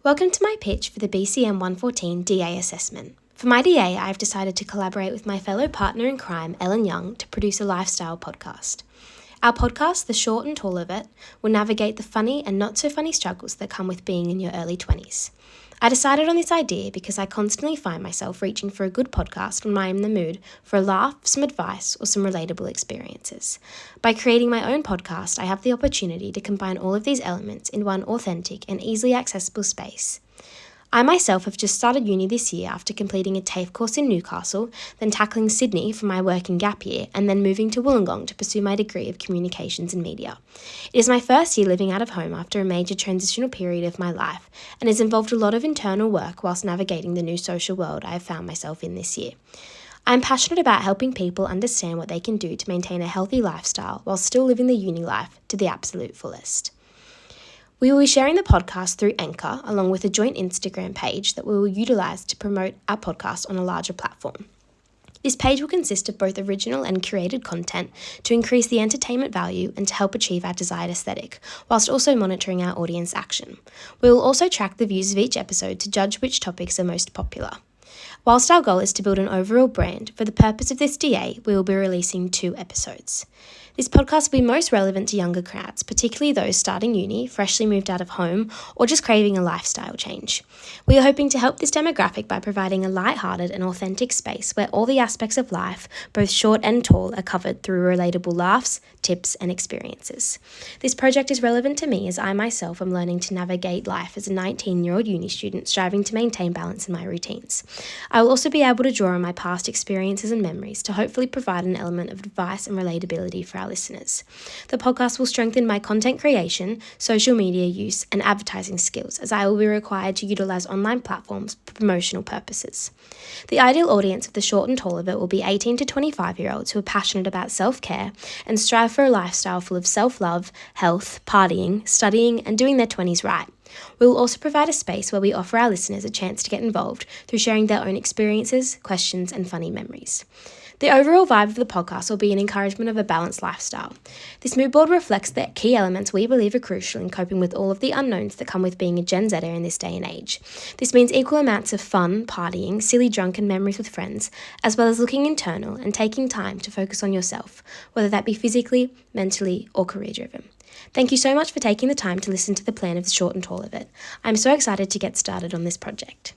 Welcome to my pitch for the BCM114 DA assessment. For my DA, I have decided to collaborate with my fellow partner in crime, Ellen Young, to produce a lifestyle podcast. Our podcast, The Short and Tall of It, will navigate the funny and not so funny struggles that come with being in your early 20s. I decided on this idea because I constantly find myself reaching for a good podcast when I am in the mood for a laugh, some advice, or some relatable experiences. By creating my own podcast, I have the opportunity to combine all of these elements in one authentic and easily accessible space. I myself have just started uni this year after completing a TAFE course in Newcastle, then tackling Sydney for my working gap year, and then moving to Wollongong to pursue my degree of communications and media. It is my first year living out of home after a major transitional period of my life, and has involved a lot of internal work whilst navigating the new social world I have found myself in this year. I am passionate about helping people understand what they can do to maintain a healthy lifestyle while still living the uni life to the absolute fullest. We will be sharing the podcast through Anchor, along with a joint Instagram page that we will utilise to promote our podcast on a larger platform. This page will consist of both original and curated content to increase the entertainment value and to help achieve our desired aesthetic, whilst also monitoring our audience action. We will also track the views of each episode to judge which topics are most popular. Whilst our goal is to build an overall brand, for the purpose of this DA, we will be releasing 2 episodes. This podcast will be most relevant to younger crowds, particularly those starting uni, freshly moved out of home, or just craving a lifestyle change. We are hoping to help this demographic by providing a light-hearted and authentic space where all the aspects of life, both short and tall, are covered through relatable laughs, tips, and experiences. This project is relevant to me as I myself am learning to navigate life as a 19-year-old uni student striving to maintain balance in my routines. I will also be able to draw on my past experiences and memories to hopefully provide an element of advice and relatability for our listeners. The podcast will strengthen my content creation, social media use, and advertising skills, as I will be required to utilise online platforms for promotional purposes. The ideal audience of The Short and Tall of It will be 18 to 25-year-olds who are passionate about self-care and strive for a lifestyle full of self-love, health, partying, studying, and doing their 20s right. We will also provide a space where we offer our listeners a chance to get involved through sharing their own experiences, questions, and funny memories. The overall vibe of the podcast will be an encouragement of a balanced lifestyle. This mood board reflects the key elements we believe are crucial in coping with all of the unknowns that come with being a Gen Zer in this day and age. This means equal amounts of fun, partying, silly drunken memories with friends, as well as looking internal and taking time to focus on yourself, whether that be physically, mentally, or career-driven. Thank you so much for taking the time to listen to the plan of The Short and Tall of It. I'm so excited to get started on this project.